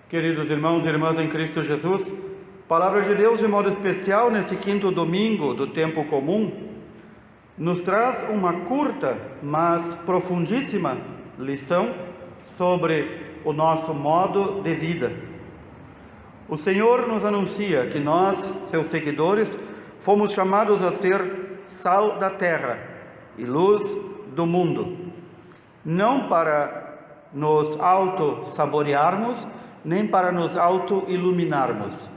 Queridos irmãos e irmãs em Cristo Jesus, Palavra de Deus de modo especial nesse quinto domingo do tempo comum, nos traz uma curta, mas profundíssima lição sobre o nosso modo de vida. O Senhor nos anuncia que nós, seus seguidores, fomos chamados a ser sal da terra e luz do mundo, não para nos auto-saborearmos, nem para nos auto-iluminarmos,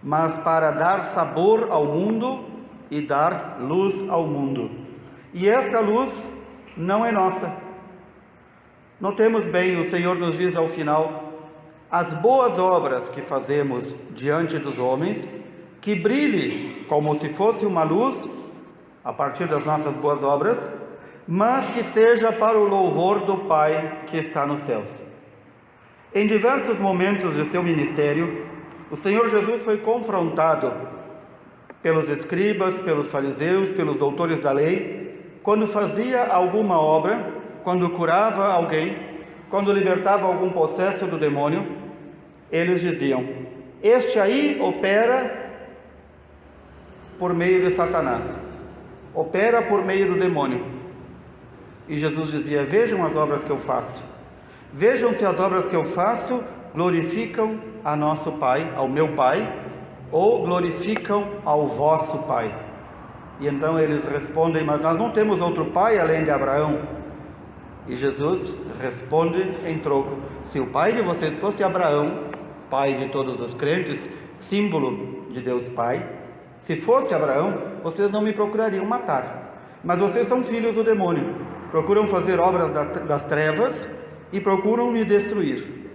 mas para dar sabor ao mundo e dar luz ao mundo. E esta luz não é nossa. Notemos bem, o Senhor nos diz ao final: as boas obras que fazemos diante dos homens, que brilhe como se fosse uma luz, a partir das nossas boas obras, mas que seja para o louvor do Pai que está nos céus. Em diversos momentos de seu ministério, o Senhor Jesus foi confrontado pelos escribas, pelos fariseus, pelos doutores da lei, quando fazia alguma obra, quando curava alguém, quando libertava algum possesso do demônio. Eles diziam: este aí opera por meio de Satanás, opera por meio do demônio. E Jesus dizia: vejam as obras que eu faço. Vejam se as obras que eu faço glorificam a nosso Pai, ao meu Pai, ou glorificam ao vosso Pai. E então eles respondem: mas nós não temos outro Pai além de Abraão. E Jesus responde em troco: se o Pai de vocês fosse Abraão, Pai de todos os crentes, símbolo de Deus Pai, se fosse Abraão, vocês não me procurariam matar. Mas vocês são filhos do demônio, procuram fazer obras das trevas e procuram me destruir.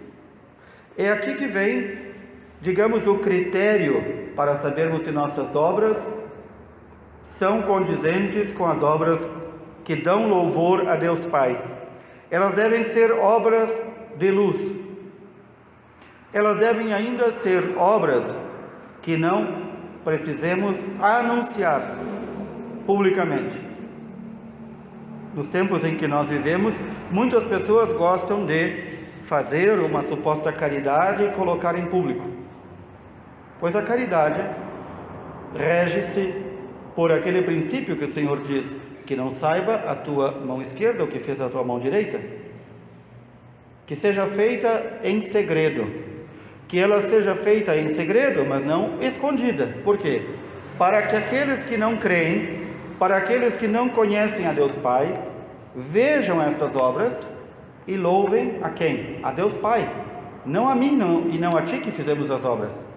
É aqui que vem, digamos, o critério para sabermos se nossas obras são condizentes com as obras que dão louvor a Deus Pai. Elas devem ser obras de luz. Elas devem ainda ser obras que não precisemos anunciar publicamente. Nos tempos em que nós vivemos, muitas pessoas gostam de fazer uma suposta caridade e colocar em público, pois a caridade rege-se por aquele princípio que o Senhor diz: que não saiba a tua mão esquerda o que fez a tua mão direita, que seja feita em segredo, que ela seja feita em segredo, mas não escondida. Por quê? Para que aqueles que não creem, para aqueles que não conhecem a Deus Pai, vejam essas obras e louvem a quem? A Deus Pai, não a mim e não a ti que fizemos as obras.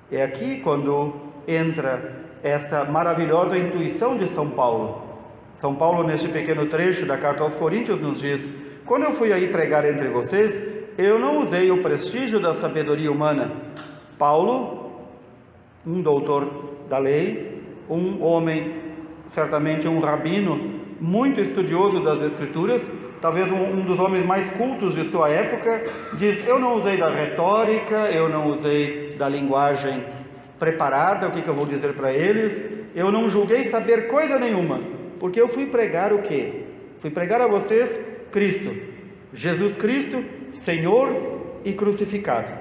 É aqui quando entra essa maravilhosa intuição de São Paulo. São Paulo, neste pequeno trecho da carta aos Coríntios, nos diz: quando eu fui aí pregar entre vocês, eu não usei o prestígio da sabedoria humana. Paulo, um doutor da lei, um homem, certamente um rabino, muito estudioso das Escrituras, talvez um dos homens mais cultos de sua época, diz: eu não usei da retórica, eu não usei da linguagem preparada, o que eu vou dizer para eles, eu não julguei saber coisa nenhuma, porque eu fui pregar o quê? Fui pregar a vocês Cristo, Jesus Cristo, Senhor e crucificado.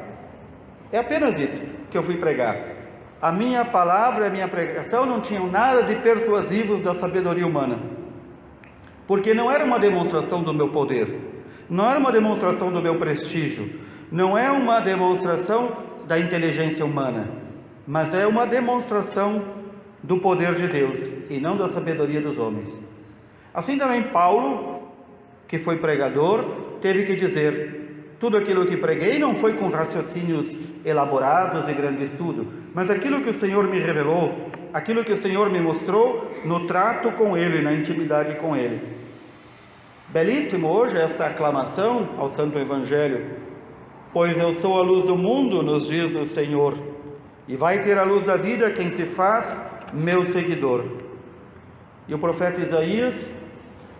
É apenas isso que eu fui pregar. A minha palavra, a minha pregação não tinham nada de persuasivos da sabedoria humana, porque não era uma demonstração do meu poder, não era uma demonstração do meu prestígio, não é uma demonstração da inteligência humana, mas é uma demonstração do poder de Deus e não da sabedoria dos homens. Assim também Paulo, que foi pregador, teve que dizer: tudo aquilo que preguei não foi com raciocínios elaborados e grande estudo, mas aquilo que o Senhor me revelou, aquilo que o Senhor me mostrou no trato com Ele, na intimidade com Ele. Belíssimo hoje esta aclamação ao Santo Evangelho: pois eu sou a luz do mundo, nos diz o Senhor, e vai ter a luz da vida quem se faz meu seguidor. E o profeta Isaías,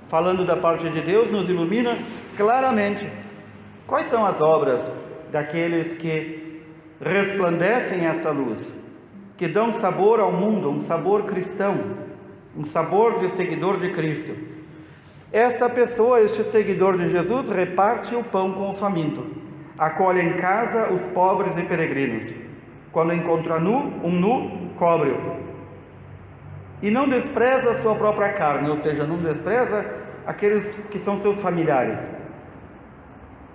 falando da parte de Deus, nos ilumina claramente quais são as obras daqueles que resplandecem essa luz, que dão sabor ao mundo, um sabor cristão, um sabor de seguidor de Cristo. Esta pessoa, este seguidor de Jesus, reparte o pão com o faminto. acolhe em casa os pobres e peregrinos. Quando encontra um nu, cobre-o. E não despreza a sua própria carne, ou seja, não despreza aqueles que são seus familiares.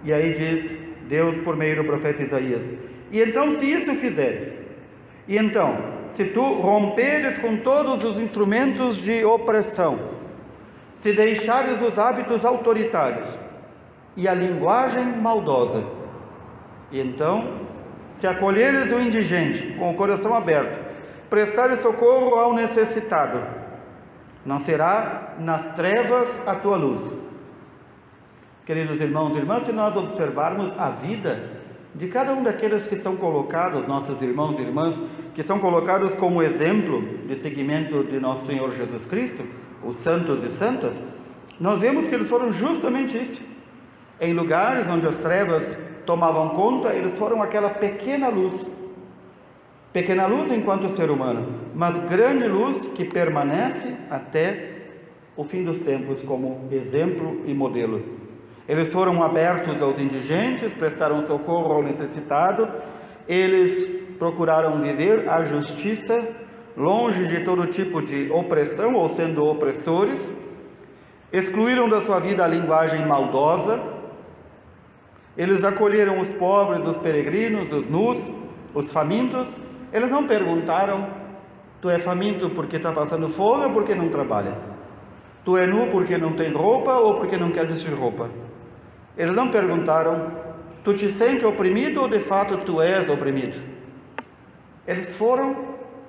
E aí diz Deus por meio do profeta Isaías: e então, se isso fizeres, e então, se tu romperes com todos os instrumentos de opressão, se deixares os hábitos autoritários e a linguagem maldosa, e então, se acolheres o indigente com o coração aberto, prestares socorro ao necessitado, não será nas trevas a tua luz. Queridos irmãos e irmãs, se nós observarmos a vida de cada um daqueles que são colocados, nossos irmãos e irmãs, que são colocados como exemplo de seguimento de nosso Senhor Jesus Cristo, os santos e santas, nós vemos que eles foram justamente isso. Em lugares onde as trevas tomavam conta, eles foram aquela pequena luz enquanto ser humano, mas grande luz que permanece até o fim dos tempos como exemplo e modelo. Eles foram abertos aos indigentes, prestaram socorro ao necessitado, eles procuraram viver a justiça, longe de todo tipo de opressão ou sendo opressores, excluíram da sua vida a linguagem maldosa, eles acolheram os pobres, os peregrinos, os nus, os famintos. Eles não perguntaram: tu é faminto porque está passando fome ou porque não trabalha? Tu é nu porque não tem roupa ou porque não quer vestir roupa? Eles não perguntaram: tu te sente oprimido ou de fato tu és oprimido? Eles foram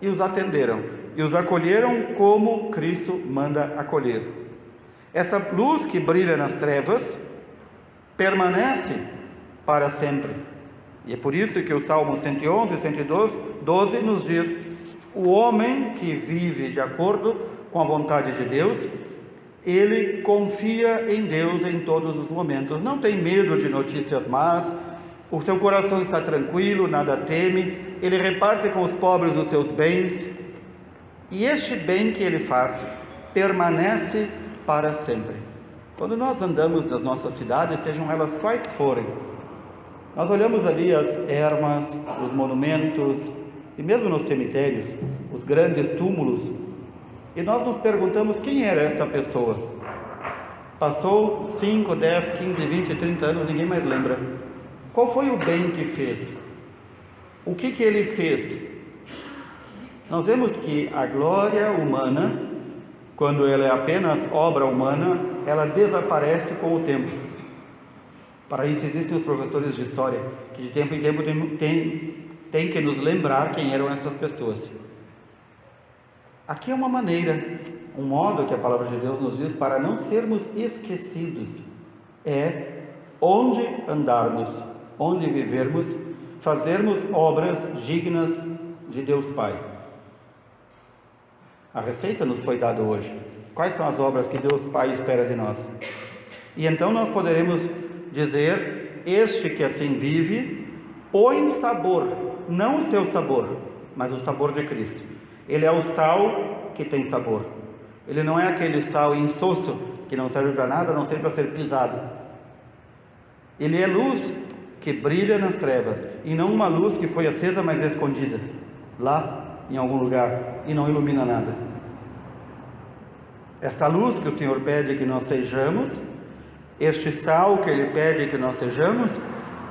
e os atenderam e os acolheram como Cristo manda acolher. Essa luz que brilha nas trevas permanece para sempre. E é por isso que o Salmo 111 e 112 nos diz: o homem que vive de acordo com a vontade de Deus, ele confia em Deus em todos os momentos, não tem medo de notícias más, o seu coração está tranquilo, nada teme, ele reparte com os pobres os seus bens, e este bem que ele faz permanece para sempre. Quando nós andamos nas nossas cidades, sejam elas quais forem, nós olhamos ali as ermas, os monumentos, e mesmo nos cemitérios, os grandes túmulos, e nós nos perguntamos: quem era esta pessoa? Passou 5, 10, 15, 20, 30 anos, ninguém mais lembra. Qual foi o bem que fez? O que ele fez? Nós vemos que a glória humana, quando ela é apenas obra humana, ela desaparece com o tempo. Para isso existem os professores de história, que de tempo em tempo tem que nos lembrar quem eram essas pessoas. Aqui é uma maneira, um modo que a palavra de Deus nos diz para não sermos esquecidos. É onde andarmos, onde vivermos, fazermos obras dignas de Deus Pai. A receita nos foi dada hoje. Quais são as obras que Deus Pai espera de nós? E então nós poderemos dizer: este que assim vive, põe sabor, não o seu sabor, mas o sabor de Cristo. Ele é o sal que tem sabor. Ele não é aquele sal insosso que não serve para nada, a não ser para ser pisado. Ele é luz que brilha nas trevas, e não uma luz que foi acesa, mas escondida lá em algum lugar e não ilumina nada. Esta luz que o Senhor pede que nós sejamos, este sal que Ele pede que nós sejamos,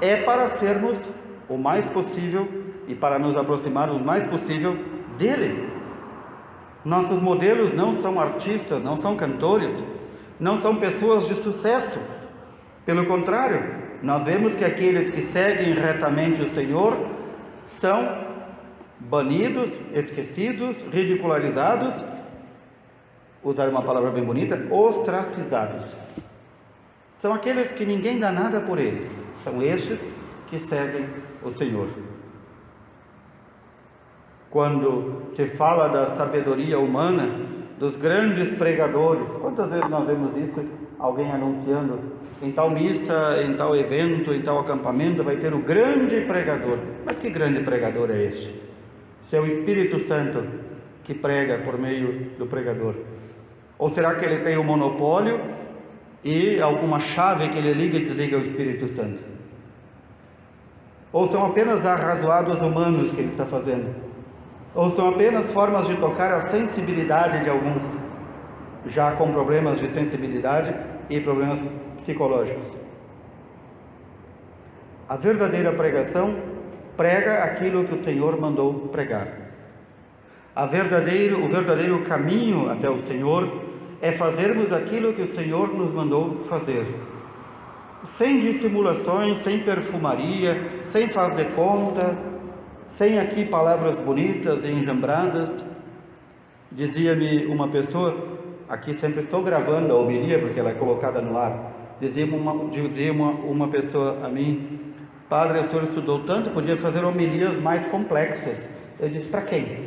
é para sermos o mais possível e para nos aproximar o mais possível dEle. Nossos modelos não são artistas, não são cantores, não são pessoas de sucesso. Pelo contrário, nós vemos que aqueles que seguem retamente o Senhor são banidos, esquecidos, ridicularizados, usar uma palavra bem bonita, ostracizados. São aqueles que ninguém dá nada por eles, são estes que seguem o Senhor. Quando se fala da sabedoria humana, dos grandes pregadores, quantas vezes nós vemos isso, alguém anunciando: em tal missa, em tal evento, em tal acampamento vai ter o grande pregador. Mas que grande pregador é este? Se é o Espírito Santo que prega por meio do pregador. Ou será que ele tem um monopólio e alguma chave que ele liga e desliga o Espírito Santo? Ou são apenas arrazoados humanos que ele está fazendo? Ou são apenas formas de tocar a sensibilidade de alguns, já com problemas de sensibilidade e problemas psicológicos? A verdadeira pregação prega aquilo que o Senhor mandou pregar. O verdadeiro caminho até o Senhor é fazermos aquilo que o Senhor nos mandou fazer. Sem dissimulações, sem perfumaria, sem faz de conta, sem aqui palavras bonitas e enjambradas. Dizia-me uma pessoa, aqui sempre estou gravando a homilia porque ela é colocada no ar, dizia uma pessoa a mim: Padre, o senhor estudou tanto, podia fazer homilias mais complexas. Eu disse: para quem?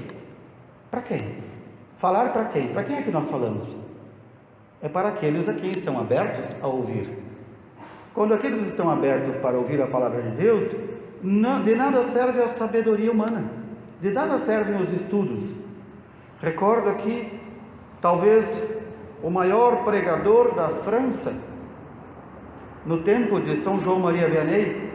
Para quem? Falar para quem? Para quem é que nós falamos? É para aqueles a quem estão abertos a ouvir. Quando aqueles estão abertos para ouvir a palavra de Deus, de nada serve a sabedoria humana, de nada servem os estudos. Recordo aqui, talvez, o maior pregador da França, no tempo de São João Maria Vianney.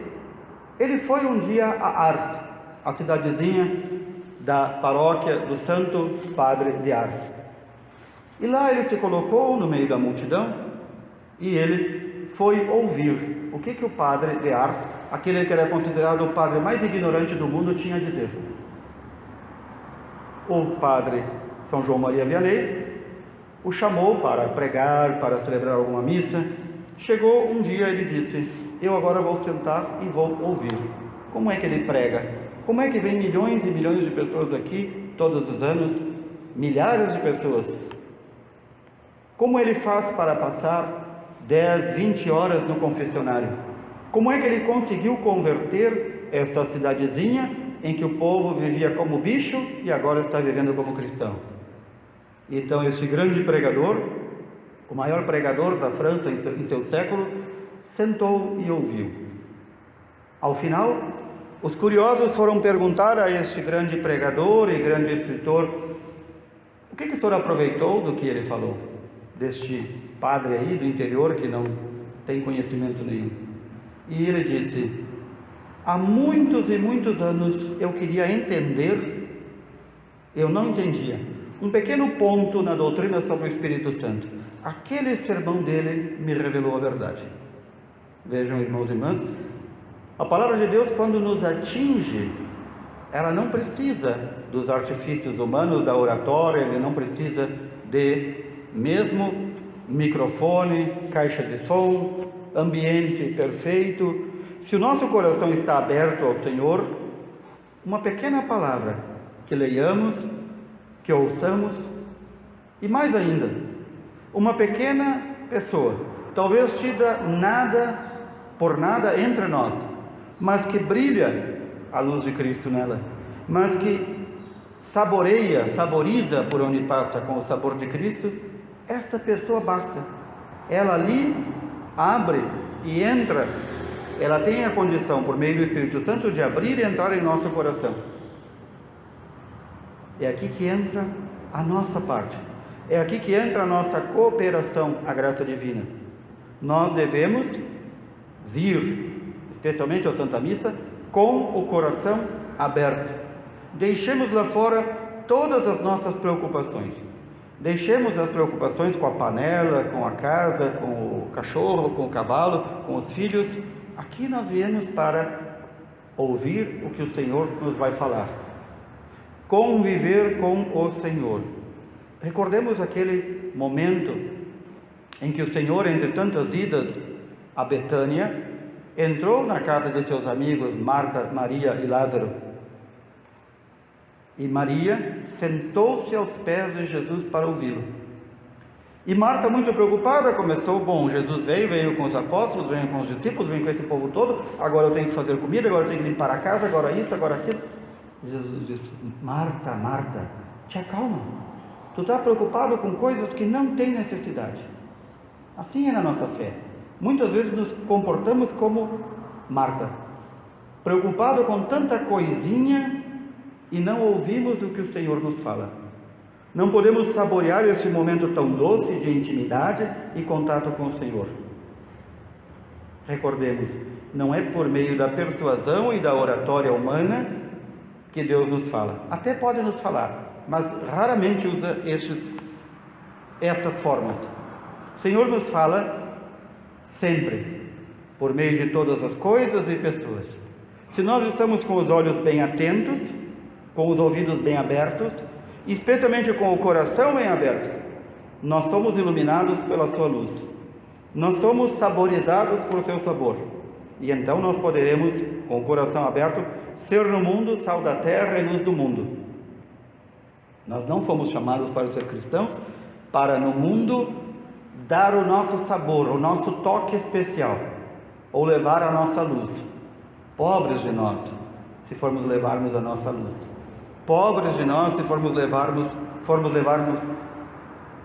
Ele foi um dia a Ars, a cidadezinha da paróquia do Santo Padre de Ars. E lá ele se colocou no meio da multidão e ele foi ouvir o que o padre de Ars, aquele que era considerado o padre mais ignorante do mundo, tinha a dizer. O padre São João Maria Vianney o chamou para pregar, para celebrar alguma missa. Chegou um dia, ele disse: eu agora vou sentar e vou ouvir. Como é que ele prega? Como é que vem milhões e milhões de pessoas aqui, todos os anos, milhares de pessoas? Como ele faz para passar 10, 20 horas no confessionário? Como é que ele conseguiu converter essa cidadezinha em que o povo vivia como bicho e agora está vivendo como cristão? Então esse grande pregador, o maior pregador da França em seu século, sentou e ouviu. Ao final, os curiosos foram perguntar a este grande pregador e grande escritor: o que o senhor aproveitou do que ele falou? Deste padre aí do interior que não tem conhecimento nenhum. E ele disse: há muitos e muitos anos eu queria entender, eu não entendia, um pequeno ponto na doutrina sobre o Espírito Santo. Aquele sermão dele me revelou a verdade. Vejam, irmãos e irmãs, a palavra de Deus, quando nos atinge, ela não precisa dos artifícios humanos, da oratória, ele não precisa de mesmo microfone, caixa de som, ambiente perfeito. Se o nosso coração está aberto ao Senhor, uma pequena palavra que leiamos, que ouçamos, e mais ainda, uma pequena pessoa, talvez tida nada por nada entre nós, mas que brilha a luz de Cristo nela, mas que saboriza por onde passa com o sabor de Cristo. Esta pessoa basta, ela ali abre e entra, ela tem a condição, por meio do Espírito Santo, de abrir e entrar em nosso coração. É aqui que entra a nossa parte, é aqui que entra a nossa cooperação à graça divina. Nós devemos vir, especialmente à Santa Missa, com o coração aberto. Deixemos lá fora todas as nossas preocupações. Deixemos as preocupações com a panela, com a casa, com o cachorro, com o cavalo, com os filhos. Aqui nós viemos para ouvir o que o Senhor nos vai falar. Conviver com o Senhor. Recordemos aquele momento em que o Senhor, entre tantas idas a Betânia, entrou na casa de seus amigos Marta, Maria e Lázaro. E Maria sentou-se aos pés de Jesus para ouvi-lo. E Marta, muito preocupada, começou: bom, Jesus veio com os apóstolos, veio com os discípulos, veio com esse povo todo, agora eu tenho que fazer comida, agora eu tenho que limpar a casa, agora isso, agora aquilo. Jesus disse: Marta, Marta, te acalma, tu está preocupado com coisas que não têm necessidade. Assim é na nossa fé. Muitas vezes nos comportamos como Marta, preocupado com tanta coisinha e não ouvimos o que o Senhor nos fala. Não podemos saborear esse momento tão doce de intimidade e contato com o Senhor. Recordemos, não é por meio da persuasão e da oratória humana que Deus nos fala. Até pode nos falar, mas raramente usa estas formas. O Senhor nos fala sempre, por meio de todas as coisas e pessoas. Se nós estamos com os olhos bem atentos, com os ouvidos bem abertos, e especialmente com o coração bem aberto, nós somos iluminados pela sua luz. Nós somos saborizados por seu sabor. E então nós poderemos, com o coração aberto, ser no mundo sal da terra e luz do mundo. Nós não fomos chamados para ser cristãos, para no mundo dar o nosso sabor, o nosso toque especial, ou levar a nossa luz. Pobres de nós, se formos levarmos a nossa luz. Pobres de nós,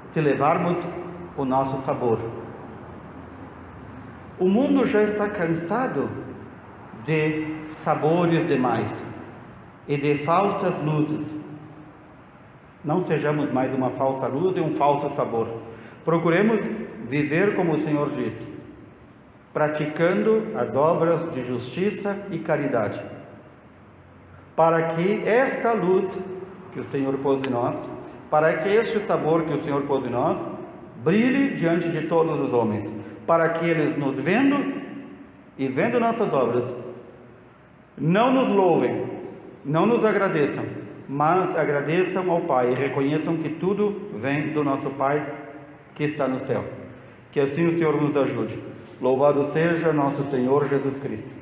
se levarmos o nosso sabor. O mundo já está cansado de sabores demais e de falsas luzes. Não sejamos mais uma falsa luz e um falso sabor. Procuremos viver como o Senhor disse, praticando as obras de justiça e caridade, para que esta luz que o Senhor pôs em nós, para que este sabor que o Senhor pôs em nós, brilhe diante de todos os homens, para que eles nos vendo e vendo nossas obras, não nos louvem, não nos agradeçam, mas agradeçam ao Pai e reconheçam que tudo vem do nosso Pai que está no céu. Que assim o Senhor nos ajude. Louvado seja nosso Senhor Jesus Cristo.